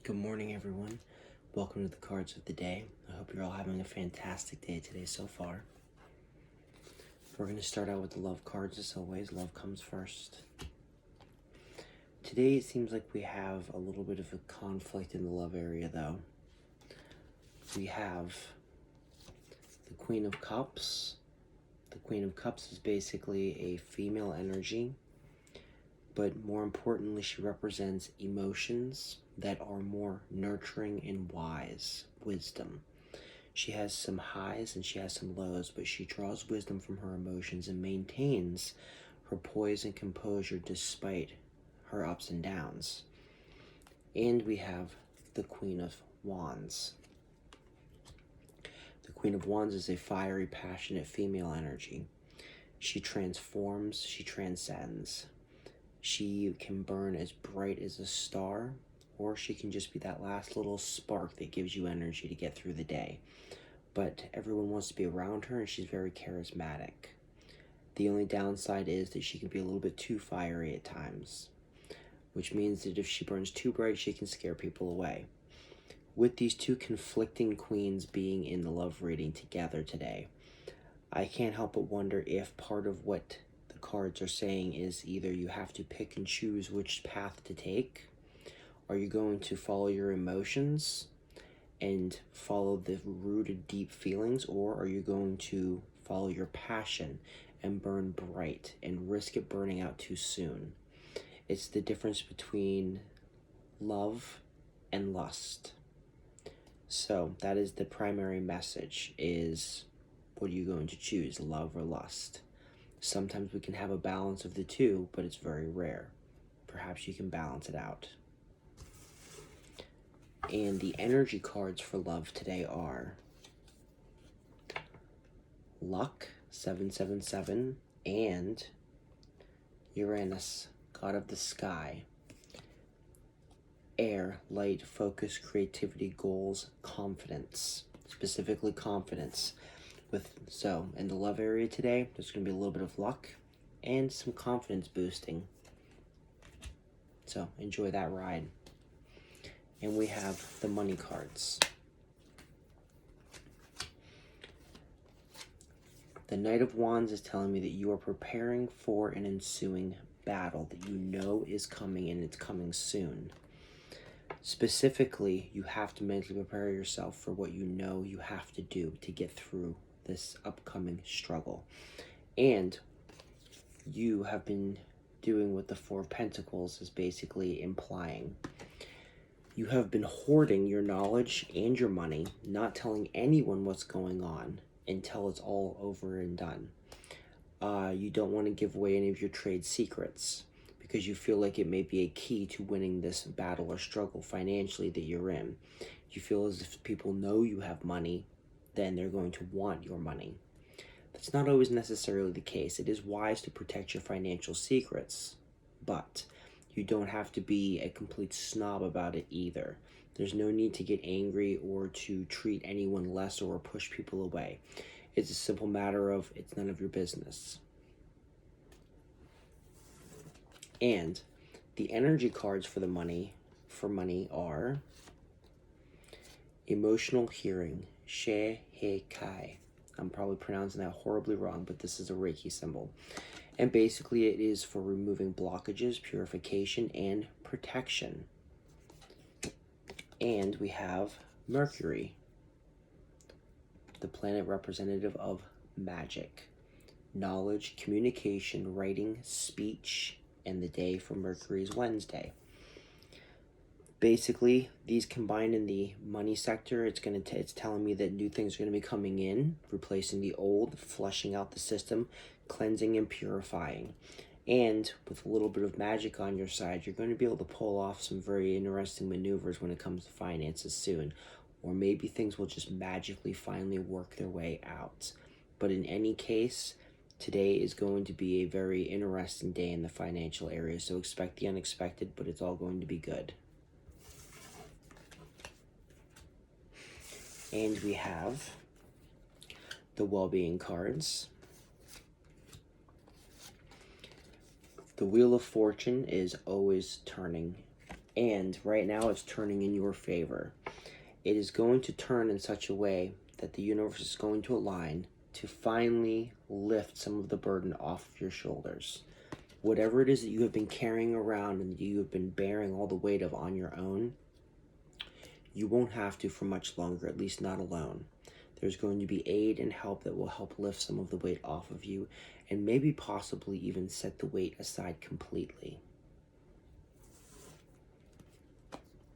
Good morning, everyone. Welcome to the cards of the day. I hope you're all having a fantastic day today so far. We're going to start out with the love cards as always. Love comes first. Today it seems like we have a little bit of a conflict in the love area though. We have the Queen of Cups. The Queen of Cups is basically a female energy, but more importantly, she represents emotions that are more nurturing and wise, wisdom. She has some highs and she has some lows, but she draws wisdom from her emotions and maintains her poise and composure despite her ups and downs. And we have the Queen of Wands. The Queen of Wands is a fiery, passionate female energy. She transforms, she transcends. She can burn as bright as a star, or she can just be that last little spark that gives you energy to get through the day. But everyone wants to be around her, and she's very charismatic. The only downside is that she can be a little bit too fiery at times, which means that if she burns too bright, she can scare people away. With these two conflicting queens being in the love reading together today, I can't help but wonder if part of what the cards are saying is either you have to pick and choose which path to take. Are you going to follow your emotions and follow the rooted deep feelings, or are you going to follow your passion and burn bright and risk it burning out too soon? It's the difference between love and lust. So that is the primary message, is what are you going to choose, love or lust? Sometimes we can have a balance of the two, but it's very rare. Perhaps you can balance it out. And the energy cards for love today are Luck, 777, and Uranus, God of the Sky. Air, light, focus, creativity, goals, confidence. Specifically confidence. So in the love area today, there's going to be a little bit of luck and some confidence boosting. So enjoy that ride. And we have the money cards. The Knight of Wands is telling me that you are preparing for an ensuing battle that you know is coming, and it's coming soon. Specifically, you have to mentally prepare yourself for what you know you have to do to get through this upcoming struggle. And you have been doing what the Four of Pentacles is basically implying. You have been hoarding your knowledge and your money, not telling anyone what's going on until it's all over and done. You don't want to give away any of your trade secrets because you feel like it may be a key to winning this battle or struggle financially that you're in. You feel as if people know you have money, then they're going to want your money. That's not always necessarily the case. It is wise to protect your financial secrets, but you don't have to be a complete snob about it either. There's no need to get angry or to treat anyone less or push people away. It's a simple matter of it's none of your business. And the energy cards for money are Emotional Hearing, She He Kai. I'm probably pronouncing that horribly wrong, but this is a Reiki symbol. And basically it is for removing blockages, purification, and protection. And we have Mercury, the planet representative of magic, knowledge, communication, writing, speech, and the day for Mercury is Wednesday. Basically, these combined in the money sector, it's telling me that new things are going to be coming in, replacing the old, flushing out the system, cleansing and purifying. And with a little bit of magic on your side, you're going to be able to pull off some very interesting maneuvers when it comes to finances soon. Or maybe things will just magically finally work their way out. But in any case, today is going to be a very interesting day in the financial area. So expect the unexpected, but it's all going to be good. And we have the well-being cards. The Wheel of Fortune is always turning, And right now it's turning in your favor. It is going to turn in such a way that the universe is going to align to finally lift some of the burden off of your shoulders. Whatever it is that you have been carrying around and you have been bearing all the weight of on your own, you won't have to for much longer, at least not alone. There's going to be aid and help that will help lift some of the weight off of you and maybe possibly even set the weight aside completely.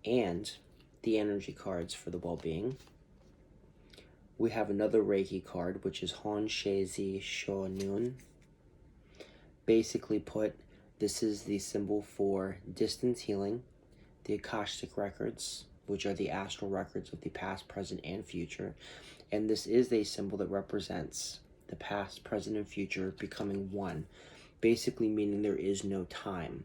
And the energy cards for the well-being. We have another Reiki card, which is Hon Shezi Shonun. Basically put, this is the symbol for distance healing, the Akashic records, which are the astral records of the past, present, and future. And this is a symbol that represents the past, present, and future becoming one, basically meaning there is no time.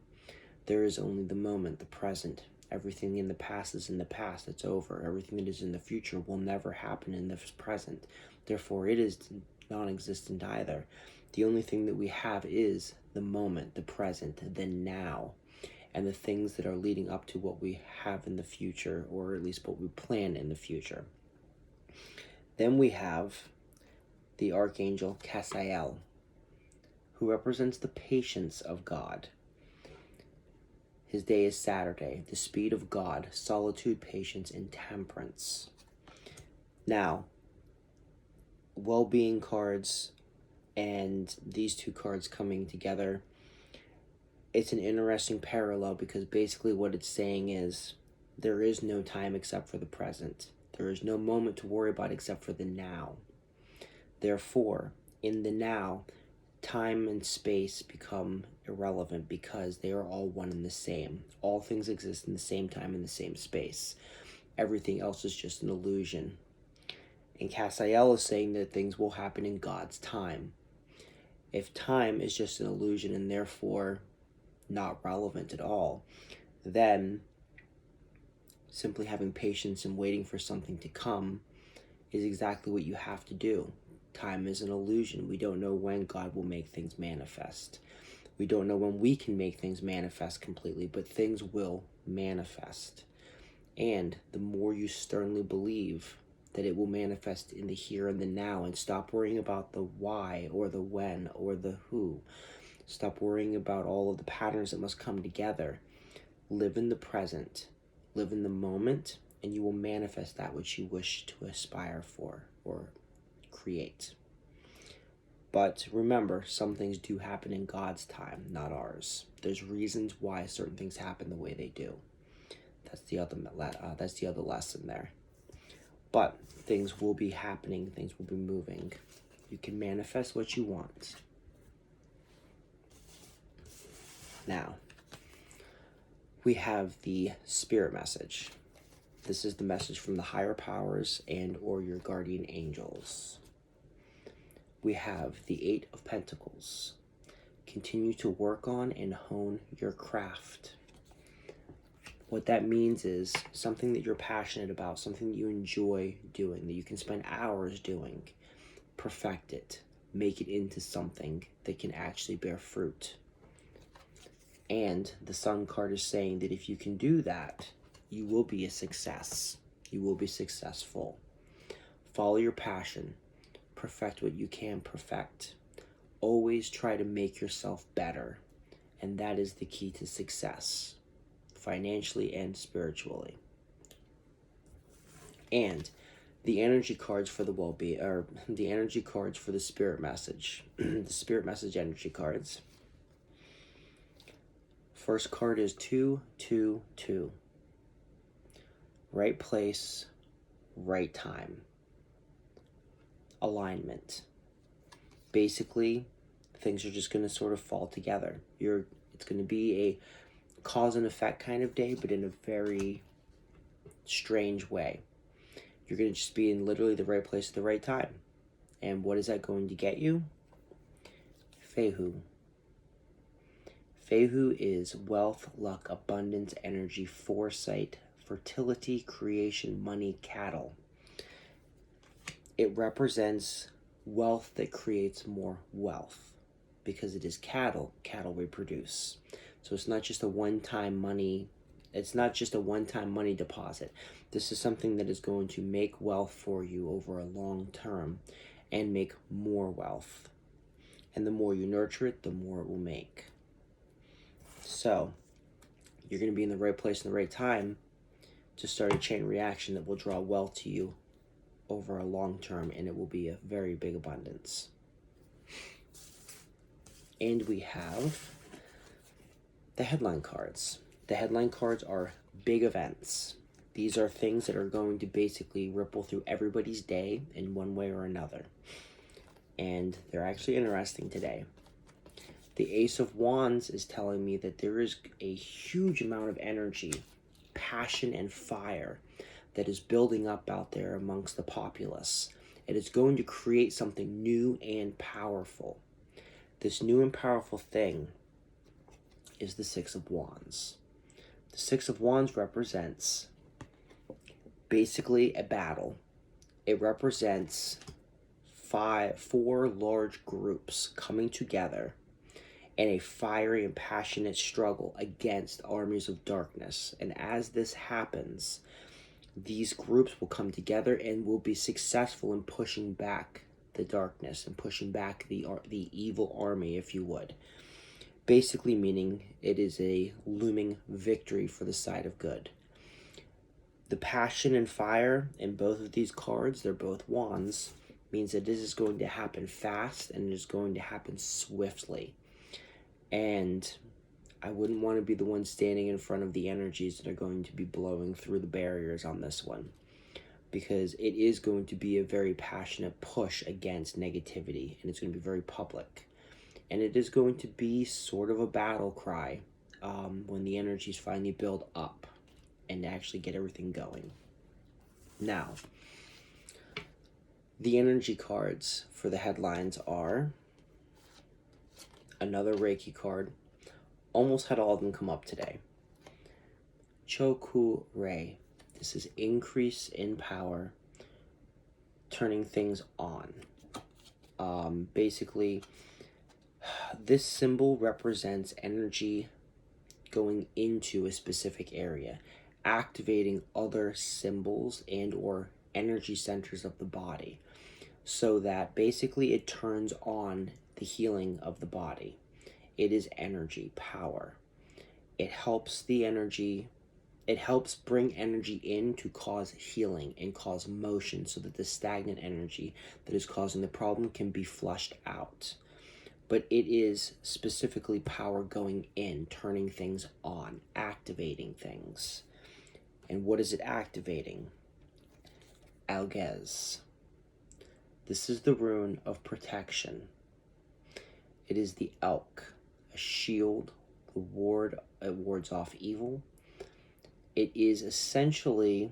There is only the moment, the present. Everything in the past is in the past, it's over. Everything that is in the future will never happen in the present. Therefore, it is non-existent either. The only thing that we have is the moment, the present, the now, and the things that are leading up to what we have in the future, or at least what we plan in the future. Then we have the Archangel Cassiel, who represents the patience of God. His day is Saturday, the speed of God, solitude, patience, and temperance. Now, well-being cards and these two cards coming together, it's an interesting parallel because basically what it's saying is there is no time except for the present. There is no moment to worry about except for the now. Therefore, in the now, time and space become irrelevant because they are all one and the same. All things exist in the same time and the same space. Everything else is just an illusion. And Cassiel is saying that things will happen in God's time. If time is just an illusion and therefore not relevant at all, then simply having patience and waiting for something to come is exactly what you have to do. Time is an illusion. We don't know when God will make things manifest. We don't know when we can make things manifest completely, but things will manifest. And the more you sternly believe that it will manifest in the here and the now, and stop worrying about the why or the when or the who. Stop worrying about all of the patterns that must come together. Live in the present. Live in the moment, and you will manifest that which you wish to aspire for or create. But remember, some things do happen in God's time, not ours. There's reasons why certain things happen the way they do. That's the other lesson there. But things will be happening, things will be moving. You can manifest what you want. Now, we have the spirit message. This is the message from the higher powers and or your guardian angels. We have the Eight of Pentacles. Continue to work on and hone your craft. What that means is something that you're passionate about, something that you enjoy doing, that you can spend hours doing. Perfect it. Make it into something that can actually bear fruit. And the Sun card is saying that if you can do that, you will be a success. You will be successful. Follow your passion. Perfect what you can perfect. Always try to make yourself better. And that is the key to success, financially and spiritually. And the energy cards for the well-being, or the energy cards for the spirit message. The spirit message energy cards. First card is 222. Right place, right time. Alignment. Basically, things are just going to sort of fall together. It's going to be a cause and effect kind of day, but in a very strange way. You're going to just be in literally the right place at the right time. And what is that going to get you? Fehu. Fehu is wealth, luck, abundance, energy, foresight, fertility, creation, money, cattle. It represents wealth that creates more wealth because it is cattle. Cattle reproduce. So it's not just a one-time money It's not just a one-time money deposit. This is something that is going to make wealth for you over a long term and make more wealth. And the more you nurture it, the more it will make. So, you're going to be in the right place in the right time to start a chain reaction that will draw wealth to you over a long term, and it will be a very big abundance. And we have the headline cards. The headline cards are big events. These are things that are going to basically ripple through everybody's day in one way or another. And they're actually interesting today. The Ace of Wands is telling me that there is a huge amount of energy, passion, and fire that is building up out there amongst the populace. It is going to create something new and powerful. This new and powerful thing is the Six of Wands. The Six of Wands represents basically a battle. It represents four large groups coming together in a fiery and passionate struggle against armies of darkness. And as this happens, these groups will come together and will be successful in pushing back the darkness and pushing back the evil army, if you would. Basically meaning it is a looming victory for the side of good. The passion and fire in both of these cards, they're both wands, means that this is going to happen fast and it is going to happen swiftly. And I wouldn't want to be the one standing in front of the energies that are going to be blowing through the barriers on this one, because it is going to be a very passionate push against negativity, and it's going to be very public. And it is going to be sort of a battle cry when the energies finally build up and actually get everything going. Now, the energy cards for the headlines are another Reiki card. Almost had all of them come up today. Choku Rei. This is increase in power, turning things on. Basically, this symbol represents energy going into a specific area, activating other symbols and or energy centers of the body, so that basically it turns on the healing of the body. It is energy, power. It helps the energy, it helps bring energy in to cause healing and cause motion so that the stagnant energy that is causing the problem can be flushed out. But it is specifically power going in, turning things on, activating things. And what is it activating? Algez. This is the rune of protection. It is the elk, a shield, it wards off evil. It is essentially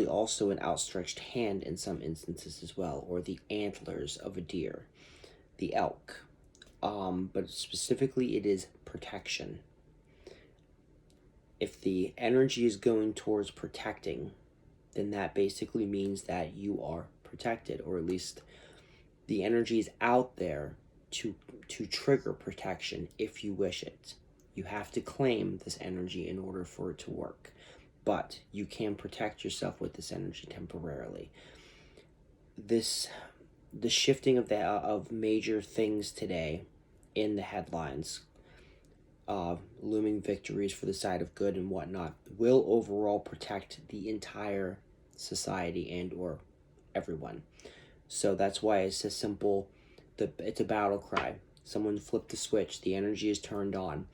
also an outstretched hand in some instances as well, or the antlers of a deer, the elk. But specifically it is protection. If the energy is going towards protecting, then that basically means that you are protected, or at least the energy is out there to trigger protection if you wish it. You have to claim this energy in order for it to work, but you can protect yourself with this energy temporarily. The shifting of major things today in the headlines, looming victories for the side of good and whatnot, will overall protect the entire society and or everyone. So that's why it's a simple, it's a battle cry. Someone flipped the switch, the energy is turned on.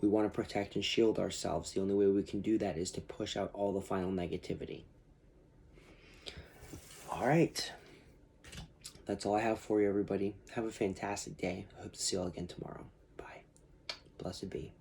We want to protect and shield ourselves. The only way we can do that is to push out all the final negativity. All right. That's all I have for you, everybody. Have a fantastic day. I hope to see you all again tomorrow. Bye. Blessed be.